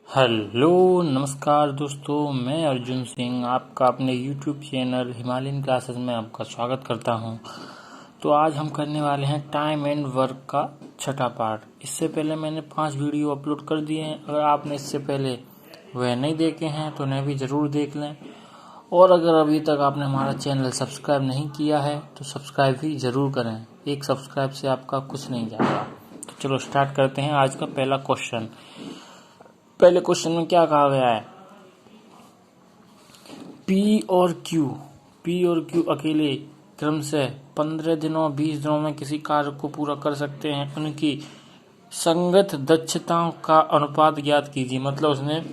Hello नमस्कार दोस्तों, मैं अर्जुन सिंह आपका अपने YouTube चैनल हिमालयन क्लासेस में आपका स्वागत करता हूं। तो आज हम करने वाले हैं टाइम एंड वर्क का छठा पार्ट। इससे पहले मैंने 5 वीडियो अपलोड कर दिए हैं। अगर आपने इससे पहले वह नहीं देखे हैं तो उन्हें भी ज़रूर देख लें। और अगर अभी तक आपने हमारा चैनल सब्सक्राइब नहीं किया है तो सब्सक्राइब भी ज़रूर करें। एक सब्सक्राइब से आपका कुछ नहीं जाएगा। तो चलो स्टार्ट करते हैं आज का पहला क्वेश्चन। पहले क्वेश्चन में क्या कहा गया है? पी और क्यू अकेले क्रम से 15 दिनों 20 दिनों में किसी कार्य को पूरा कर सकते हैं। उनकी संगत दक्षताओं का अनुपात ज्ञात कीजिए। मतलब उसने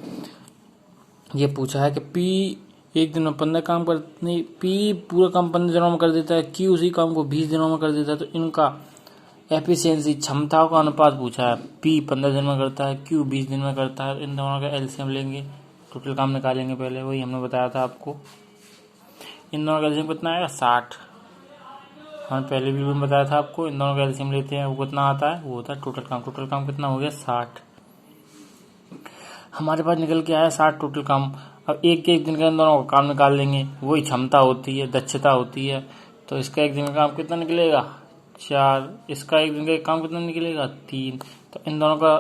ये पूछा है कि पी एक दिन में 15 काम कर नहीं, पी पूरा काम 15 दिनों में कर देता है, क्यू उसी काम को 20 दिनों में कर देता है। तो इनका एफिशिएंसी क्षमताओं का अनुपात पूछा है। पी 15 दिन में करता है, क्यू 20 दिन में करता है। इन दोनों का एलसीएम लेंगे, टोटल काम निकालेंगे। पहले वही हमने बताया था आपको। इन दोनों का एलसीएम कितना आएगा? 60। हमने पहले वीडियो में बताया था आपको। इन दोनों का एलसीएम लेते हैं, वो कितना आता है? वो होता है टोटल काम। टोटल काम कितना हो गया? 60। हमारे पास निकल के आया 60 टोटल काम। अब एक एक दिन का इन दोनों का काम निकाल लेंगे। वही क्षमता होती है, दक्षता होती है। तो इसका एक दिन का काम कितना निकलेगा? 4। इसका एक दिन का काम कितना निकलेगा? 3। तो इन दोनों का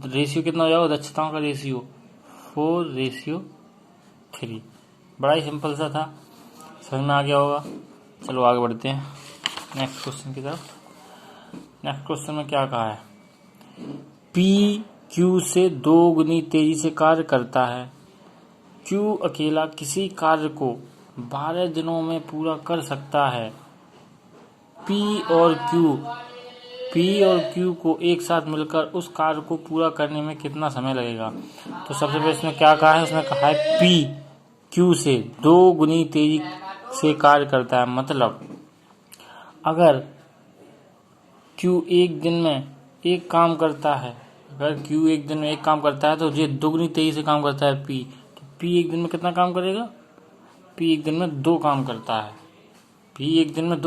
रेशियो कितना हो जाएगा? दक्षताओं का रेशियो 4:3। बड़ा ही सिंपल सा था, समझ में आ गया होगा। चलो आगे बढ़ते हैं नेक्स्ट क्वेश्चन की तरफ। नेक्स्ट क्वेश्चन में क्या कहा है? पी क्यू से 2 गुनी तेजी से कार्य करता है। क्यू अकेला किसी कार्य को 12 दिनों में पूरा कर सकता है। पी और क्यू को एक साथ मिलकर उस कार्य को पूरा करने में कितना समय लगेगा? तो सबसे पहले इसमें क्या कहा है? उसने कहा है पी क्यू से 2 गुनी तेजी से कार्य करता है। मतलब अगर क्यू एक दिन में एक काम करता है, तो ये 2 गुनी तेजी से काम करता है पी। तो पी एक दिन में कितना काम करेगा? पी एक दिन में 2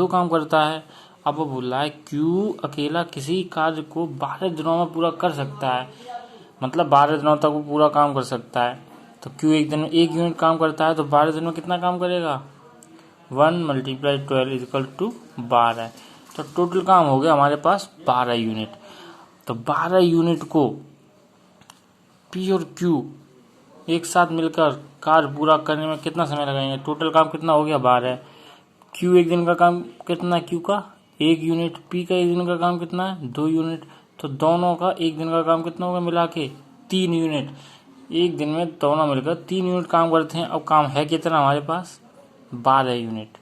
काम करता है। अब वो बोल रहा है क्यू अकेला किसी कार्य को 12 दिनों में पूरा कर सकता है। मतलब 12 दिनों तक वो पूरा काम कर सकता है। तो क्यू एक दिन में 1 यूनिट काम करता है, तो 12 दिन में कितना काम करेगा? 1 × 12 = 12। तो टोटल काम हो गया हमारे पास 12 यूनिट। तो 12 यूनिट को पी और क्यू एक साथ मिलकर कार्य पूरा करने में कितना समय लगाएंगे? टोटल काम कितना हो गया? 12। क्यू एक दिन का काम कितना? क्यू का 1 यूनिट। पी का एक दिन का काम कितना है? 2 यूनिट। तो दोनों का एक दिन का काम कितना होगा मिला के? 3 यूनिट। एक दिन में दोनों मिलकर 3 यूनिट काम करते हैं। अब काम है कितना हमारे पास? 12 यूनिट।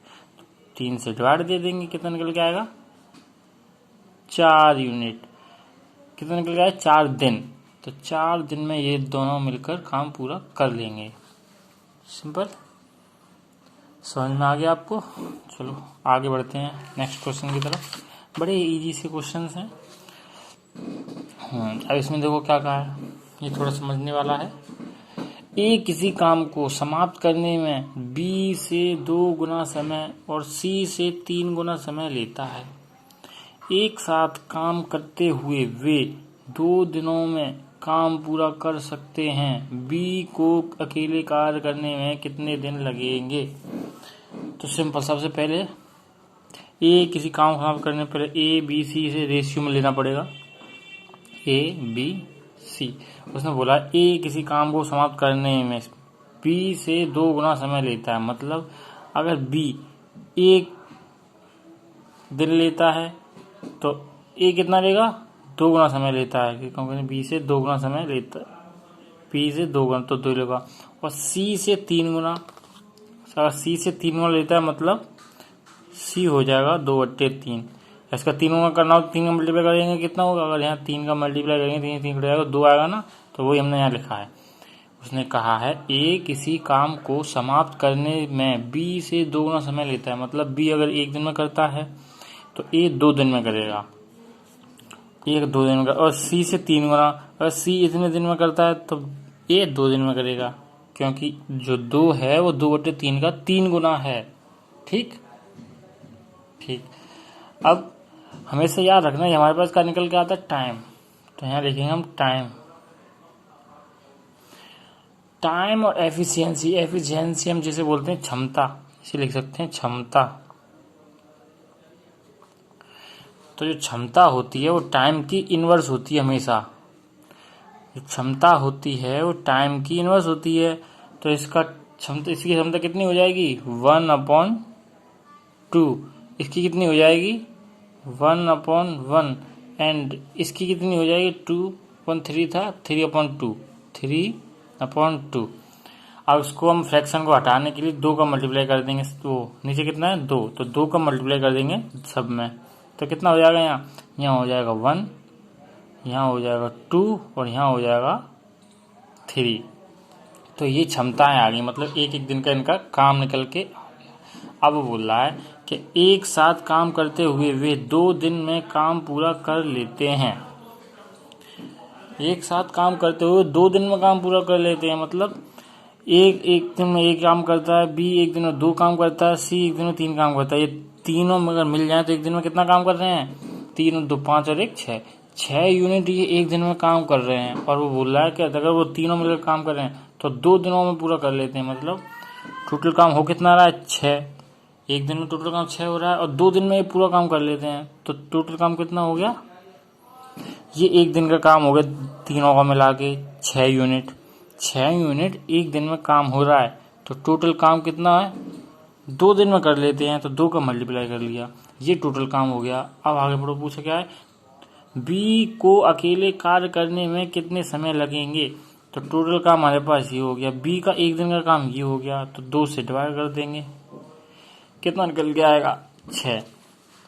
3 से डिवाइड दे देंगे, कितना निकल के आएगा? 4 यूनिट। कितना निकल गया? 4 दिन। तो 4 दिन में ये दोनों मिलकर काम पूरा कर लेंगे। सिंपल, समझ में आ गया आपको? चलो आगे बढ़ते हैं नेक्स्ट क्वेश्चन की तरफ। बड़े इजी से क्वेश्चंस हैं। अब इसमें देखो क्या कहा है, ये थोड़ा समझने वाला है। ए किसी काम को समाप्त करने में बी से 2 गुना समय और सी से 3 गुना समय लेता है। एक साथ काम करते हुए वे 2 दिनों में काम पूरा कर सकते हैं। बी को अकेले कार्य करने में कितने दिन लगेंगे? तो सिंपल, सबसे पहले ए किसी काम को समाप्त करने पहले ए बी सी से रेशियो में लेना पड़ेगा। ए बी सी, उसने बोला ए किसी काम को समाप्त करने में बी से 2 गुना समय लेता है। मतलब अगर बी 1 दिन लेता है तो ए कितना लेगा? 2 गुना समय लेता है, क्योंकि बी से 2 गुना समय लेता है। बी से 2 गुना तो 2 लेगा। और सी से 3 गुना, अगर सी से 3 गुना लेता है मतलब सी हो जाएगा 2/3। इसका 3 गुना करना हो तो 3 का मल्टीप्लाई करेंगे, कितना होगा? अगर यहाँ 3 का मल्टीप्लाई करेंगे 3 जाएगा, 2 आएगा ना। तो वही हमने यहाँ लिखा है। उसने कहा है ए किसी काम को समाप्त करने में बी से 2 गुना समय लेता है। मतलब बी अगर 1 दिन में करता है तो ए 2 दिन में करेगा। 2 दिन का। और सी से 3 गुना, अगर सी इतने दिन में करता है तो ए 2 दिन में करेगा, क्योंकि जो 2 है वो 2/3 का 3 गुना है। ठीक। अब हमेशा याद रखना है हमारे पास क्या निकल के आता है? टाइम। तो यहाँ लिखेंगे हम टाइम। टाइम और एफिशिएंसी, एफिशिएंसी हम जैसे बोलते हैं क्षमता, इसे लिख सकते हैं क्षमता। तो जो क्षमता होती है वो टाइम की इनवर्स होती है हमेशा। जो क्षमता होती है वो टाइम की इनवर्स होती है। तो इसकी क्षमता कितनी हो जाएगी 1/2। इसकी कितनी हो जाएगी 1/1। एंड इसकी कितनी हो जाएगी 2/3 था 3/2, 3/2। अब इसको हम फ्रैक्शन को हटाने के लिए 2 का मल्टीप्लाई कर देंगे। तो नीचे कितना है 2, तो 2 का मल्टीप्लाई कर देंगे सब में। तो कितना हो जाएगा यहाँ हो जाएगा 1, यहाँ हो जाएगा 2 और यहाँ हो जाएगा 3। तो ये क्षमताएं आ गई, मतलब एक एक दिन का इनका काम निकल के आ गया। अब वो बोल रहा है कि एक साथ काम करते हुए वे 2 दिन में काम पूरा कर लेते हैं। एक साथ काम करते हुए 2 दिन में काम पूरा कर लेते हैं, मतलब एक दिन में 1 काम करता है, बी एक दिन में 2 काम करता है, सी एक दिन में 3 काम करता है। ये तीनों अगर मिल जाए तो एक दिन में कितना काम कर रहे हैं 3 और 2 5 और 1 6 यूनिट ये एक दिन में काम कर रहे हैं। और वो बोल रहा है कि अगर वो तीनों मिलकर काम कर रहे हैं तो 2 दिनों में पूरा कर लेते हैं। मतलब टोटल काम हो कितना रहा है 6। एक दिन में टोटल काम 6 हो रहा है और 2 दिन में ये पूरा काम कर लेते हैं। तो टोटल काम कितना हो गया, ये एक दिन का काम हो गया तीनों का मिला के 6 यूनिट। 6 यूनिट एक दिन में काम हो रहा है। तो टोटल काम कितना है 2 दिन में कर लेते हैं। तो 2 का मल्टीप्लाई कर लिया, ये टोटल काम हो गया। अब आगे बढ़ो, पूछा क्या है बी को अकेले कार्य करने में कितने समय लगेंगे। तो टोटल काम हमारे पास ये हो गया, बी का एक दिन का काम ये हो गया। तो 2 से डिवाइड कर देंगे, कितना निकल के आएगा 6।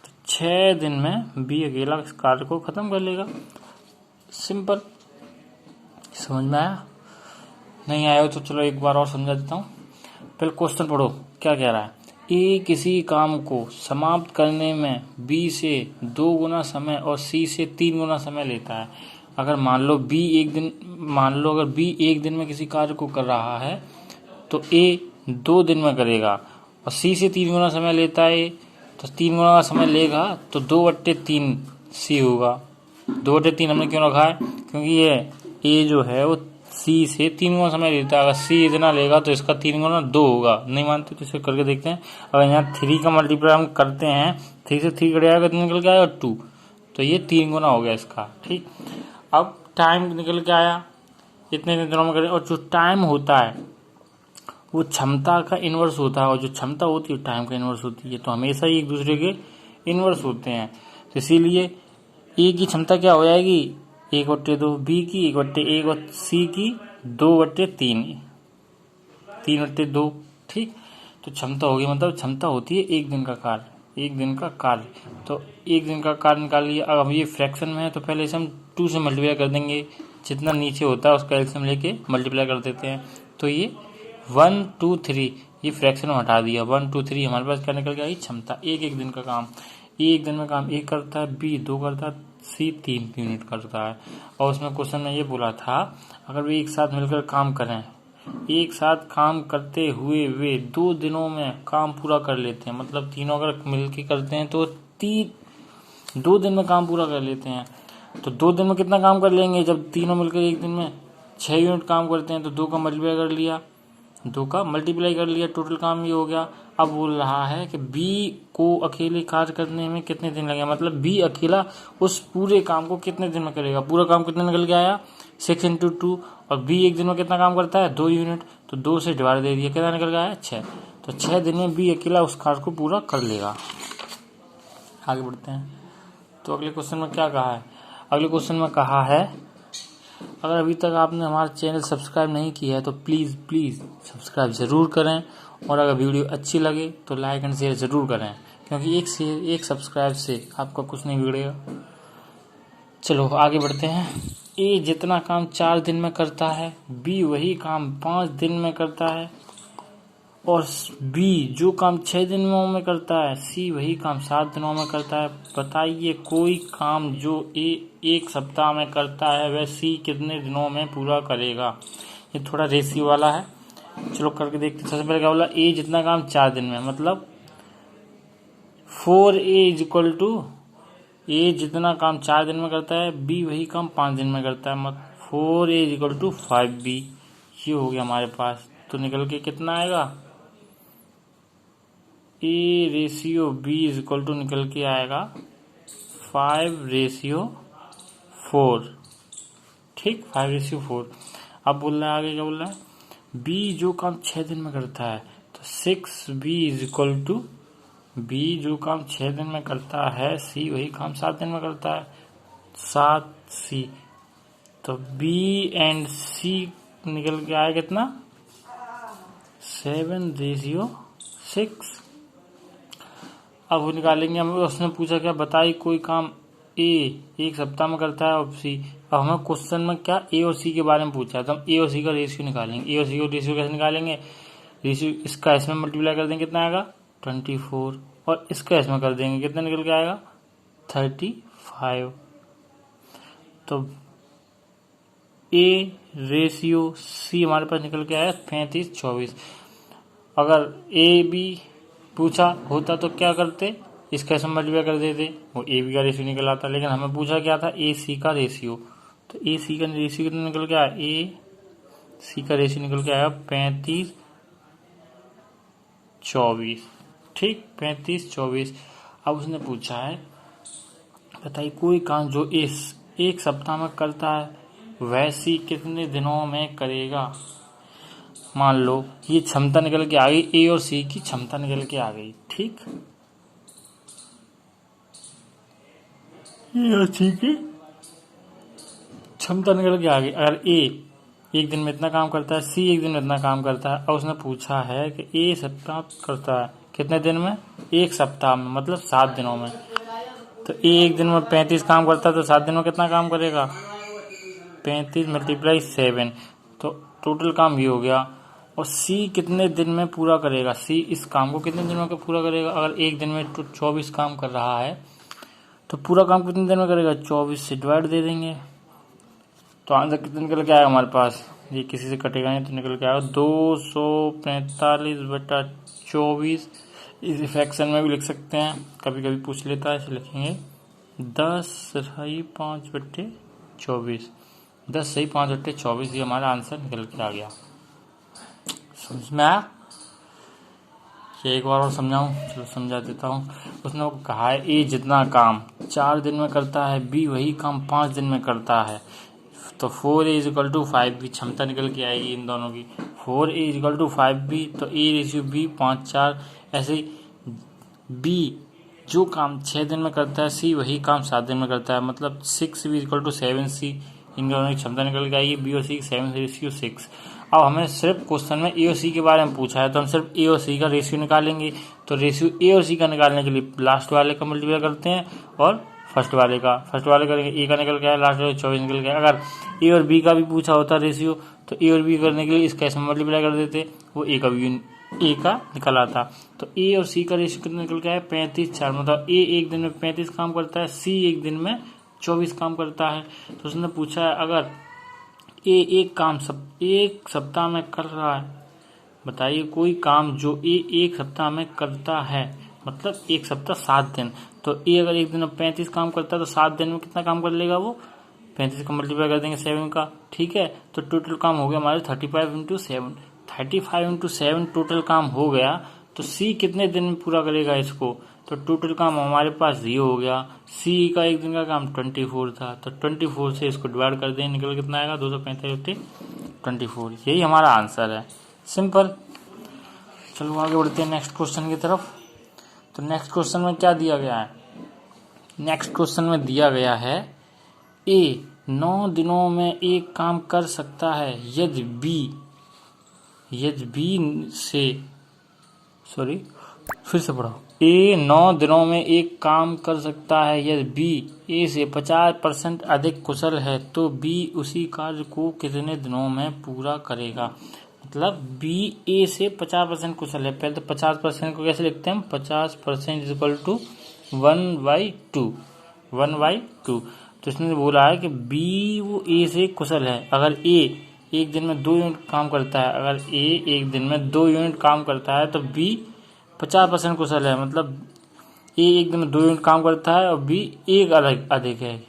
तो 6 दिन में बी अकेला इस कार्य को खत्म कर लेगा। सिंपल, समझ में आया? नहीं आया हो तो चलो एक बार और समझा देता हूँ। पहले क्वेश्चन पढ़ो, क्या कह रहा है। ए किसी काम को समाप्त करने में बी से 2 गुना समय और सी से 3 गुना समय लेता है। अगर मान लो अगर बी एक दिन में किसी कार्य को कर रहा है तो ए 2 दिन में करेगा और सी से 3 गुना समय लेता है, तो 3 गुना का समय लेगा तो 2/3 सी होगा। 2/3 हमने क्यों रखा है, क्योंकि ये ए जो है वो सी से 3 गुना समय लेता है। अगर सी इतना लेगा तो इसका 3 गुना 2 होगा। नहीं मानते तो इसे करके देखते हैं। अगर यहाँ 3 का मल्टीप्लाई हम करते हैं, 3 से 3 कट जाएगा तो निकल के आएगा 2, तो ये 3 गुना हो गया इसका। ठीक, अब टाइम निकल के आया, इतने दिनों में करें। और जो टाइम होता है वो क्षमता का इनवर्स होता है, और जो क्षमता होती है टाइम का इनवर्स होती है। तो हमेशा ही एक दूसरे के इनवर्स होते हैं। तो इसीलिए ए की क्षमता क्या हो जाएगी 1/2, बी की 1/1 और सी की 2/3, 3/2। ठीक, तो क्षमता होगी, मतलब क्षमता होती है एक दिन का कार्य, एक दिन का कार्य। तो एक दिन का कार्य निकाल लिया। अब हम ये फ्रैक्शन में है तो पहले इसे हम 2 से मल्टीप्लाई कर देंगे, जितना नीचे होता है उसका एलसीएम लेके मल्टीप्लाई कर देते हैं। तो ये 1 2 3 ये फ्रैक्शन में हटा दिया, 1 2 3 हमारे पास क्या निकल गया क्षमता। एक दिन का काम, एक दिन में काम ए करता है, बी 2 करता है, सी 3 यूनिट करता है। और उसमें क्वेश्चन में ये बोला था अगर वे एक साथ मिलकर काम करें, एक साथ काम करते हुए वे 2 दिनों में काम पूरा कर लेते हैं। मतलब तीनों अगर मिलकर करते हैं तो 2 दिन में काम पूरा कर लेते हैं। तो 2 दिन में कितना काम कर लेंगे, जब तीनों मिलकर एक दिन में 6 यूनिट काम करते हैं। तो 2 का मल्टीप्लाई कर लिया, 2 का मल्टीप्लाई कर लिया, टोटल काम ये हो गया। अब बोल रहा है कि बी को अकेले कार्य करने में कितने दिन लगेगा। मतलब बी अकेला उस पूरे काम को कितने दिन में करेगा। पूरा काम कितने निकल के आया 6 × 2। और बी एक दिन में कितना काम करता है 2 यूनिट, तो 2 से डिवाइड दे दिया, कितना निकल के आया 6। तो 6 दिन में बी अकेला उस कार्य को पूरा कर लेगा। आगे बढ़ते हैं। तो अगले क्वेश्चन में क्या कहा है, अगले क्वेश्चन में कहा है अगर अभी तक आपने हमारा चैनल सब्सक्राइब नहीं किया है तो प्लीज़ सब्सक्राइब ज़रूर करें। और अगर वीडियो अच्छी लगे तो लाइक एंड शेयर ज़रूर करें, क्योंकि एक सब्सक्राइब से आपका कुछ नहीं बिगड़ेगा। चलो आगे बढ़ते हैं। ए जितना काम 4 दिन में करता है, बी वही काम 5 दिन में करता है। और बी जो काम 6 दिनों में करता है, सी वही काम 7 दिनों में करता है। बताइए कोई काम जो ए 1 सप्ताह में करता है वह सी कितने दिनों में पूरा करेगा। ये थोड़ा रेशियो वाला है, चलो करके देखते हैं। सबसे पहले क्या बोला, ए जितना काम 4 दिन में, मतलब 4A = ए जितना काम 4 दिन में करता है, बी वही काम 5 दिन में करता है। मतलब 4A = 5B। ये हो गया हमारे पास। तो निकल के कितना आएगा, A/B इज इक्वल टू निकल के आएगा 5/4। ठीक, 5/4। अब बोल रहा है आगे, क्या बोल रहा है, B जो काम 6 दिन में करता है, तो 6B is equal to, B जो काम 6 दिन में करता है, C वही काम 7 दिन में करता है, 7C। तो B एंड C निकल के आया कितना, 7/6। अब वो निकालेंगे हम। उसने पूछा क्या, बताइए कोई काम A एक सप्ताह में करता है और C। अब हमें क्वेश्चन में क्या A और C के बारे में पूछा है, तो हम A और C का रेशियो निकालेंगे। A और C का रेशियो कैसे निकालेंगे, रेशियो इसका इसमें मल्टीप्लाई कर देंगे, कितना आएगा 24, और इसका इसमें कर देंगे, कितना निकल के आएगा 35। तो A/C हमारे पास निकल के आया 35/24। अगर A B पूछा होता तो क्या करते, इसका इसमें मल्टीप्लाई कर देते, वो AB का रेशियो निकल आता। लेकिन हमें पूछा क्या था, AC का रेशियो। तो AC का रेशियो कितना निकल के आया, AC का रेशियो निकल के आया 35/24। ठीक, 35/24। अब उसने पूछा है, बताइए कोई काम जो इस एक सप्ताह में करता है वह C कितने दिनों में करेगा। मान लो ये क्षमता निकल के आ गई, A और C की क्षमता निकल के आ गई। ठीक, A और C की क्षमता निकल के आ गई। अगर A एक दिन में इतना काम करता है, C एक दिन में इतना काम करता है, और उसने पूछा है कि A सप्ताह करता है कितने दिन में, एक सप्ताह में, मतलब 7 दिनों में। तो A एक दिन में 35 काम करता है, तो 7 दिन में कितना काम करेगा, 35 × 7। तो टोटल काम ये हो गया। और C कितने दिन में पूरा करेगा, C इस काम को कितने दिन में पूरा करेगा। अगर एक दिन में 24 काम कर रहा है, तो पूरा काम कितने दिन में करेगा, 24 से डिवाइड दे देंगे। तो आंसर कितने निकल के आएगा हमारे पास, ये किसी से कटेगा नहीं, तो निकल के आएगा 245/24। इस फ्रैक्शन में भी लिख सकते हैं, कभी कभी पूछ लेता है, इसे लिखेंगे 10/5/24। 10/5/24 ये हमारा आंसर निकल के आ गया। समझ में आया, ये एक बार और समझाऊं, चलो समझा देता हूँ। उसने वो कहा है A जितना काम 4 दिन में करता है, B वही काम 5 दिन में करता है। तो 4A = 5B क्षमता निकल के आएगी इन दोनों की। 4A = 5B, तो A/B 5/4। ऐसे ही B जो काम 6 दिन में करता है, C वही काम 7 दिन में करता है, मतलब 6B = 7C। इन दोनों की क्षमता निकल के आएगी, B और C की 7/6। अब हमें सिर्फ क्वेश्चन में A और C के बारे में पूछा है, तो हम सिर्फ A और C का रेशियो निकालेंगे। तो रेशियो A और C का निकालने के लिए लास्ट वाले का मल्टीप्लाई करते हैं और फर्स्ट वाले करेंगे। A का निकल गया, लास्ट वाले 24 निकल गया। अगर A और B का भी पूछा होता रेशियो, तो A और B करने के लिए इसका इसमें मल्टीप्लाई कर देते, वो A का निकल आता। तो A और C का रेशियो कितना निकल गया है, 35/4। मतलब A एक दिन में 35 काम करता है, C एक दिन में 24 काम करता है। तो उसने पूछा है, अगर A एक सप्ताह में कर रहा है, बताइए कोई काम जो A एक सप्ताह में करता है, मतलब एक सप्ताह 7 दिन। तो A अगर एक दिन में 35 काम करता है, तो 7 दिन में कितना काम कर लेगा वो, 35 का मल्टीप्लाई कर देंगे 7 का। ठीक है, तो टोटल काम हो गया हमारे 35 × 7। 35 × 7 टोटल काम हो गया। तो C कितने दिन में पूरा करेगा इसको, तो टोटल काम हमारे पास ये हो गया। C का एक दिन का काम 24 था, तो 24 से इसको डिवाइड कर दें, निकल कितना आएगा, 245 × 24। यही हमारा आंसर है, सिंपल। चलो आगे बढ़ते हैं नेक्स्ट क्वेश्चन की तरफ। तो नेक्स्ट क्वेश्चन में क्या दिया गया है, नेक्स्ट क्वेश्चन में दिया गया है A 9 दिनों में एक काम कर सकता है यदि A 9 दिनों में एक काम कर सकता है यदि B A से 50% अधिक कुशल है, तो B उसी कार्य को कितने दिनों में पूरा करेगा। मतलब B A से 50% कुशल है। पहले तो 50% को कैसे लिखते हैं हम, 50% = 1/2। तो इसने बोला है कि B वो A से कुशल है। अगर A एक दिन में 2 यूनिट काम करता है, अगर A एक दिन में 2 यूनिट काम करता है, तो B 50% कुशल है। मतलब A एक दिन में 2 यूनिट काम करता है और B एक अधिक है,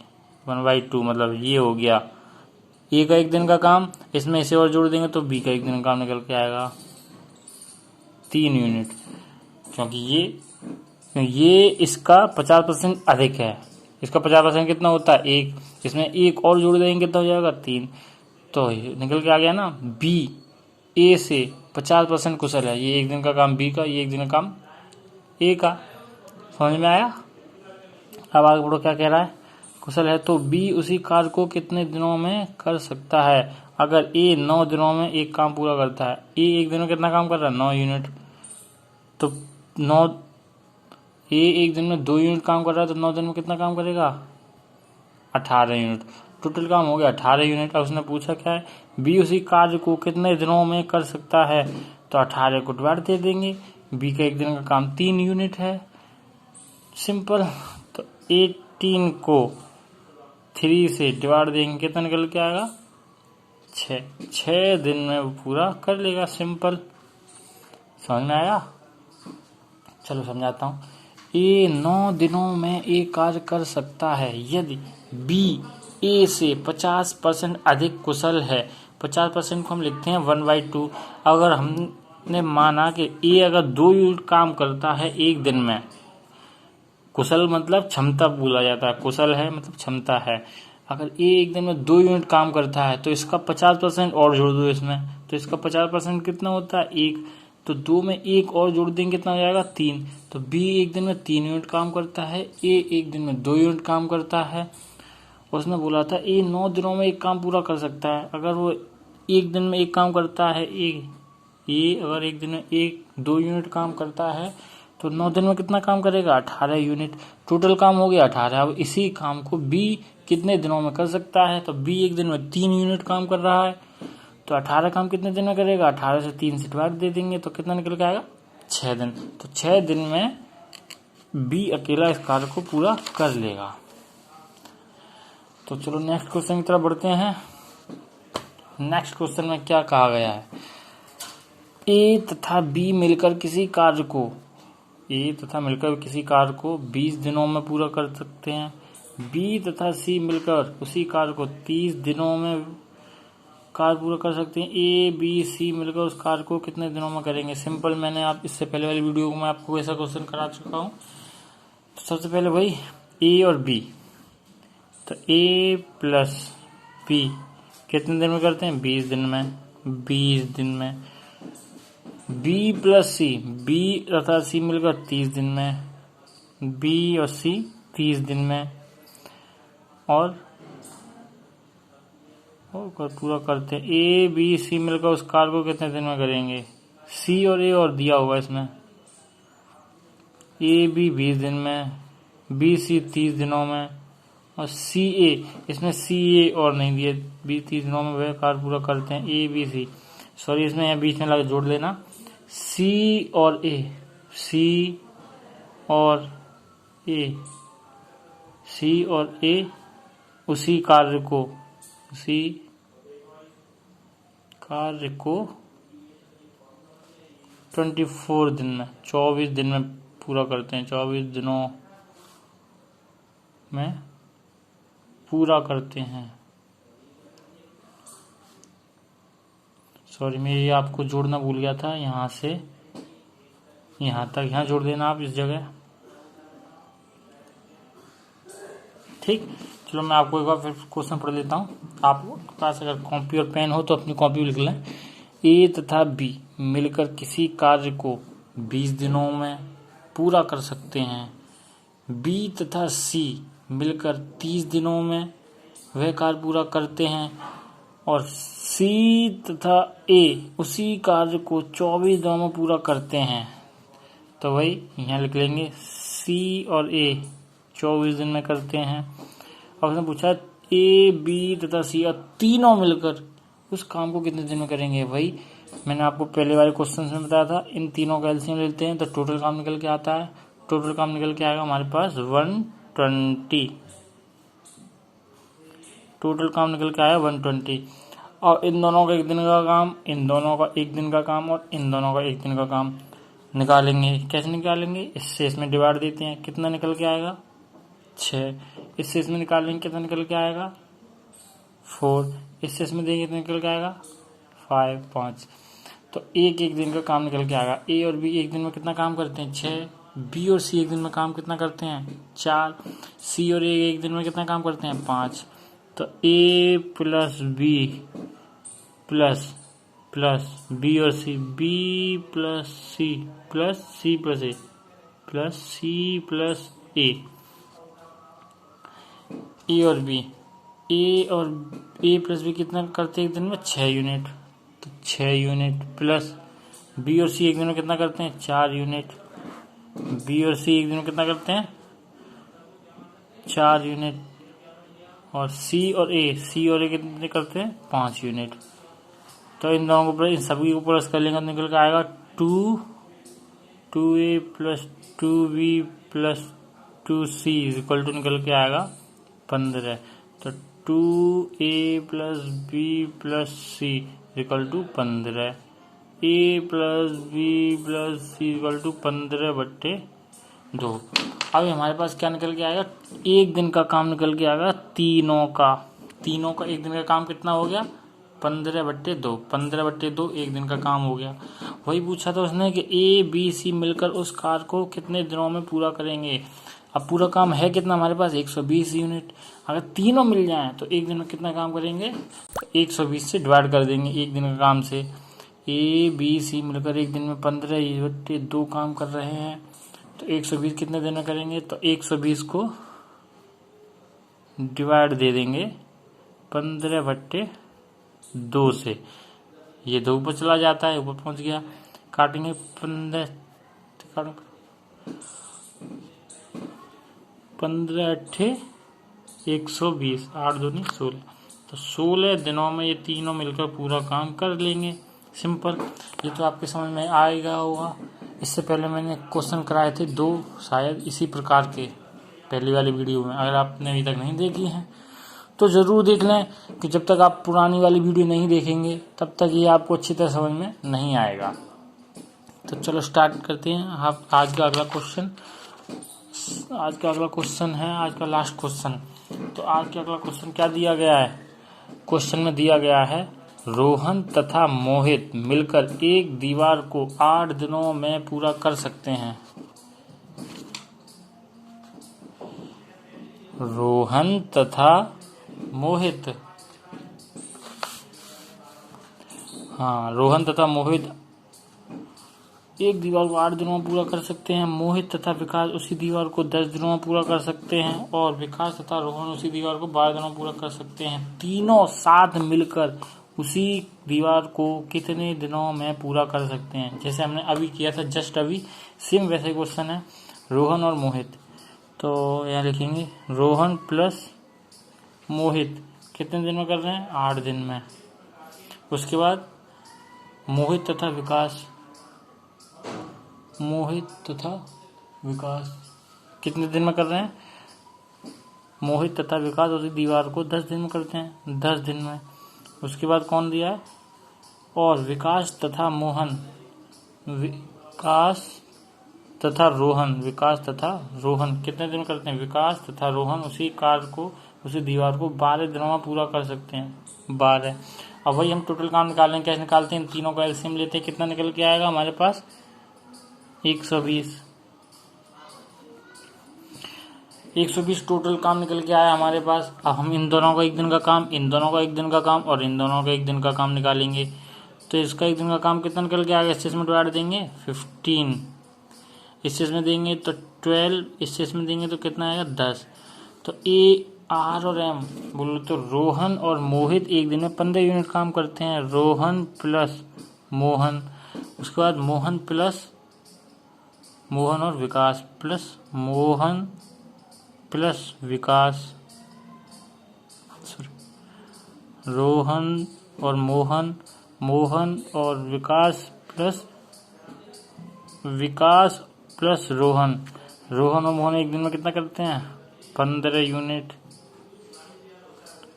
1/2। मतलब ये हो गया ए का 1 दिन का काम, इसमें इसे और जोड़ देंगे तो बी का 1 दिन का काम निकल के आएगा 3 यूनिट, क्योंकि ये इसका 50% अधिक है। इसका 50% कितना होता है 1, इसमें 1 और जोड़ देंगे कितना हो जाएगा 3, तो निकल के आ गया ना बी ए से 50% कुशल है। ये 1 दिन का काम बी का, ये 1 दिन का काम ए का। समझ में आया? अब आगे बढ़ो, क्या कह रहा है, कुशल है तो बी उसी कार्य को कितने दिनों में कर सकता है। अगर ए 9 दिनों में एक काम पूरा करता है, ए 1 दिन में कितना काम कर रहा है 9 यूनिट, तो 9 ए 1 दिन में 2 यूनिट काम कर रहा है तो 9 दिन में कितना काम करेगा 18 यूनिट। टोटल काम हो गया 18 यूनिट। अब उसने पूछा क्या है, बी उसी कार्य को कितने दिनों में कर सकता है, तो 18 को डिवाइड दे देंगे, बी का 1 दिन का काम 3 यूनिट है, सिंपल। तो 18 को 3 से डिवाइड देंगे कितना निकल के आएगा 6 दिन में वो पूरा कर लेगा, सिंपल। समझ में आया? चलो समझाता हूँ। ए 9 दिनों में एक कार्य कर सकता है यदि बी ए से 50% अधिक कुशल है। 50% को हम लिखते हैं 1/2। अगर हमने माना कि ए अगर 2 यूनिट काम करता है 1 दिन में, कुशल मतलब क्षमता बोला जाता है, कुशल है मतलब क्षमता है। अगर ए 1 दिन में 2 यूनिट काम करता है तो इसका 50% और जोड़ दो इसमें, तो इसका 50% कितना होता है 1, तो 2 में 1 और जोड़ देंगे कितना हो जाएगा 3। तो बी 1 दिन में 3 यूनिट काम करता है, ए 1 दिन में 2 यूनिट काम करता है। उसने बोला था ए 9 दिनों में एक काम पूरा कर सकता है। अगर वो 1 दिन में एक काम करता है, ए अगर 1 दिन में 2 यूनिट काम करता है तो 9 दिन में कितना काम करेगा 18 यूनिट। टोटल काम हो गया 18। अब इसी काम को बी कितने दिनों में कर सकता है, तो बी 1 दिन में 3 यूनिट काम कर रहा है, तो 18 काम कितने दिन में करेगा 18 से 3 से डिवाइड दे देंगे तो कितना निकल के आएगा 6 दिन। तो 6 दिन में बी अकेला इस कार्य को पूरा कर लेगा। तो चलो नेक्स्ट क्वेश्चन की तरफ बढ़ते हैं। नेक्स्ट क्वेश्चन में क्या कहा गया है, ए तथा बी मिलकर किसी कार्य को 20 दिनों में पूरा कर सकते हैं। बी तथा सी मिलकर उसी कार्य को 30 दिनों में कार्य पूरा कर सकते हैं। ए बी सी मिलकर उस कार्य को कितने दिनों में करेंगे। सिंपल, मैंने आप इससे पहले वाली वीडियो में आपको ऐसा क्वेश्चन करा चुका हूँ। तो सबसे पहले भाई ए और बी, तो ए प्लस बी कितने दिन में करते हैं 20 दिन में। 20 दिन में बी प्लस सी, बी तथा सी मिलकर 30 दिन में, बी और सी 30 दिन में, और पूरा करते हैं। ए बी सी मिलकर उस कार्य को कितने दिन में करेंगे, सी और ए और दिया होगा इसमें, ए बी 20 दिन में, बी सी 30 दिनों में, और सी ए, इसमें सी ए और नहीं दिए, बी 30 दिनों में वह कार्य पूरा करते हैं। ए बी सी, सॉरी इसमें यहाँ बीच में लगा जोड़ लेना, सी और ए, सी और ए, सी और ए उसी कार्य को 24 दिन में, 24 दिन में पूरा करते हैं। 24 दिनों में पूरा करते हैं। सॉरी मैं ये आपको जोड़ना भूल गया था, यहाँ से यहाँ तक, यहाँ जोड़ देना आप इस जगह, ठीक। चलो मैं आपको एक बार फिर क्वेश्चन पढ़ लेता हूँ। आपके पास अगर कॉपी और पेन हो तो अपनी कॉपी लिख लें। ए तथा बी मिलकर किसी कार्य को 20 दिनों में पूरा कर सकते हैं। बी तथा सी मिलकर 30 दिनों में वह कार्य पूरा करते हैं, और सी तथा ए उसी कार्य को 24 दिनों में पूरा करते हैं। तो भाई यहाँ लिख लेंगे सी और ए 24 दिन में करते हैं। और उसने पूछा ए बी तथा सी और तीनों मिलकर उस काम को कितने दिन में करेंगे। भाई मैंने आपको पहले वाले क्वेश्चन में बताया था, इन तीनों का एलसीएम लेते हैं तो टोटल काम निकल के आता है। टोटल काम निकल के आएगा हमारे पास 120। टोटल काम निकल के आया 120। और इन दोनों का 1 दिन का काम, इन दोनों का 1 दिन का काम, और इन दोनों का 1 दिन का काम निकालेंगे। कैसे निकालेंगे, इससे इसमें डिवाइड देते हैं, कितना निकल के आएगा 6। इससे इसमें निकालेंगे कितना निकल के आएगा 4, इससे इसमें देंगे तो निकल के आएगा 5, 5। तो एक एक दिन का काम निकल के आएगा। ए और बी एक दिन में कितना काम करते हैं 6, बी और सी एक दिन में काम कितना करते हैं 4, सी और ए एक दिन में कितना काम करते हैं 5। तो ए प्लस बी प्लस बी और सी, बी प्लस सी प्लस ए प्लस सी प्लस ए और बी, ए प्लस बी कितना करते हैं एक दिन में 6 यूनिट, तो 6 यूनिट प्लस बी और सी एक दिन में कितना करते हैं 4 यूनिट, बी और सी एक दिन में कितना करते हैं 4 यूनिट, और सी और ए कितने करते हैं 5 यूनिट। तो इन दोनों को इन सभी को प्लस कर लेंगे तो निकल के आएगा 2a plus 2b plus 2c equal to निकल के आएगा 15। तो 2a plus B plus C equal to 15, a plus B plus C equal to 15/2। अब हमारे पास क्या निकल के आएगा, एक दिन का काम निकल के आएगा तीनों का एक दिन का काम कितना हो गया 15/2, 15/2 एक दिन का काम हो गया। वही पूछा था उसने कि ए बी सी मिलकर उस कार्य को कितने दिनों में पूरा करेंगे। अब पूरा काम है कितना हमारे पास 120 यूनिट, अगर तीनों मिल जाएं तो एक दिन में कितना काम करेंगे, 120 से डिवाइड कर देंगे एक दिन का काम से। ए बी सी मिलकर एक दिन में 15/2 काम कर रहे हैं, तो 120 कितने दिन में करेंगे, तो 120 को डिवाइड दे देंगे 15/2 से। ये 2 ऊपर चला जाता है, ऊपर पहुंच गया, काटेंगे 15 8 120, 8 दूनी 16, तो 16 दिनों में ये तीनों मिलकर पूरा काम कर लेंगे। सिंपल, ये तो आपके समझ में आएगा होगा। इससे पहले मैंने क्वेश्चन कराए थे 2 शायद इसी प्रकार के पहली वाली वीडियो में, अगर आपने अभी तक नहीं देखी हैं तो ज़रूर देख लें, कि जब तक आप पुरानी वाली वीडियो नहीं देखेंगे तब तक ये आपको अच्छी तरह समझ में नहीं आएगा। तो चलो स्टार्ट करते हैं। आप आज का अगला क्वेश्चन है, आज का लास्ट क्वेश्चन। तो आज का अगला क्वेश्चन क्या दिया गया है, क्वेश्चन में दिया गया है रोहन तथा मोहित मिलकर एक दीवार को 8 दिनों में पूरा कर सकते हैं। रोहन तथा मोहित, रोहन तथा मोहित एक दीवार को 8 दिनों में पूरा कर सकते हैं। मोहित तथा विकास उसी दीवार को 10 दिनों में पूरा कर सकते हैं, और विकास तथा रोहन उसी दीवार को 12 दिनों में पूरा कर सकते हैं। तीनों साथ मिलकर उसी दीवार को कितने दिनों में पूरा कर सकते हैं। जैसे हमने अभी किया था, जस्ट अभी सेम वैसे क्वेश्चन है, रोहन और मोहित। तो यहाँ लिखेंगे रोहन प्लस मोहित कितने दिन में कर रहे हैं 8 दिन में। उसके बाद मोहित तथा विकास कितने दिन में कर रहे हैं, मोहित तथा विकास उसी दीवार को 10 दिन में करते हैं, 10 दिन में। उसके बाद कौन दिया है, और विकास तथा रोहन कितने दिन में करते हैं, विकास तथा रोहन उसी दीवार को 12 दिनों में पूरा कर सकते हैं, 12। अब वही हम टोटल काम निकालेंगे, कैसे निकालते हैं, तीनों का एलसीएम लेते हैं, कितना निकल के आएगा हमारे पास 120 टोटल काम निकल के आया हमारे पास। अब हम इन दोनों का एक दिन का काम, इन दोनों का एक दिन का काम और इन दोनों का एक दिन का काम निकालेंगे। तो इसका एक दिन का काम कितना निकल के आएगा, इससे इसमें डिवाइड देंगे 15, इससे इसमें देंगे तो 12, इससे इसमें देंगे तो कितना आएगा 10। तो ए आर और एम बोलो तो रोहन और मोहित एक दिन में 15 यूनिट काम करते हैं, रोहन प्लस मोहन। उसके बाद मोहन और विकास प्लस मोहन प्लस विकास, रोहन और मोहन और विकास प्लस रोहन और मोहन एक दिन में कितना करते हैं 15 यूनिट।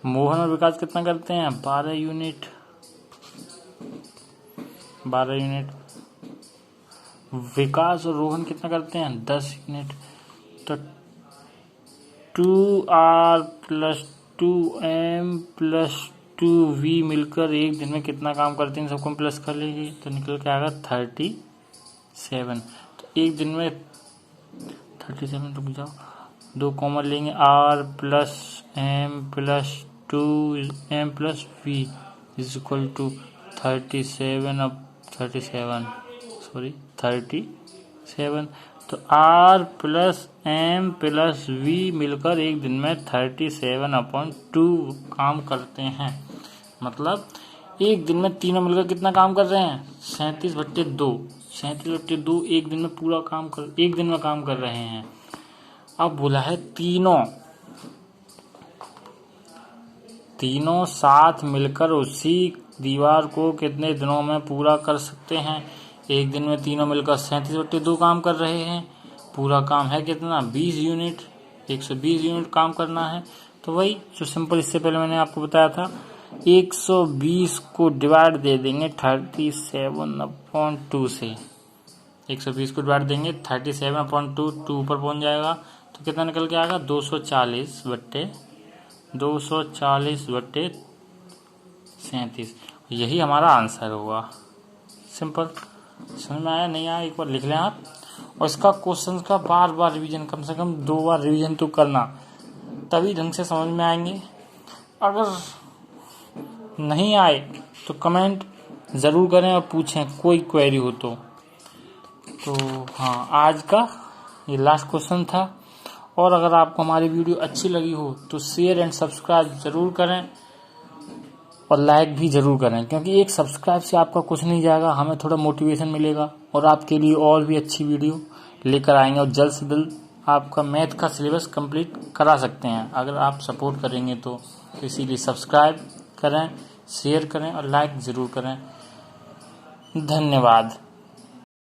मोहन और विकास कितना करते हैं 12 यूनिट। विकास और रोहन कितना करते हैं 10 यूनिट। तो 2R plus 2m plus 2v मिलकर एक दिन में कितना काम करते हैं, सबको हम प्लस कर लेंगे तो निकल के आएगा 37। तो एक दिन में 37, रुक जाओ, 2 कॉमन लेंगे, r plus m plus 2m plus v is equal to 37। तो r plus m plus v मिलकर एक दिन में 37/2 काम करते हैं। मतलब एक दिन में तीनों मिलकर कितना काम कर रहे हैं, 37/2। 37/2 एक दिन में एक दिन में काम कर रहे हैं। अब बोला है तीनों साथ मिलकर उसी दीवार को कितने दिनों में पूरा कर सकते हैं। एक दिन में तीनों मिलकर 37/2 काम कर रहे हैं। पूरा काम है कितना, 20 यूनिट, 120 यूनिट काम करना है। तो वही जो सिंपल इससे पहले मैंने आपको बताया था, 120 को डिवाइड दे देंगे 37/2 से। 120 को डिवाइड देंगे 37/2, 2 ऊपर पहुंच जाएगा तो कितना निकल के आएगा, 240/37। यही हमारा आंसर होगा। सिंपल, समझ में आया नहीं आया एक बार लिख लें आप। और इसका क्वेश्चन का बार बार रिवीजन, कम से कम 2 बार रिवीजन तो करना, तभी ढंग से समझ में आएंगे। अगर नहीं आए तो कमेंट ज़रूर करें और पूछें कोई क्वेरी हो तो हाँ, आज का ये लास्ट क्वेश्चन था। और अगर आपको हमारी वीडियो अच्छी लगी हो तो शेयर एंड सब्सक्राइब ज़रूर करें और लाइक भी ज़रूर करें, क्योंकि एक सब्सक्राइब से आपका कुछ नहीं जाएगा, हमें थोड़ा मोटिवेशन मिलेगा और आपके लिए और भी अच्छी वीडियो लेकर आएंगे और जल्द से जल्द आपका मैथ का सिलेबस कंप्लीट करा सकते हैं अगर आप सपोर्ट करेंगे तो। इसीलिए सब्सक्राइब करें, शेयर करें और लाइक ज़रूर करें। धन्यवाद।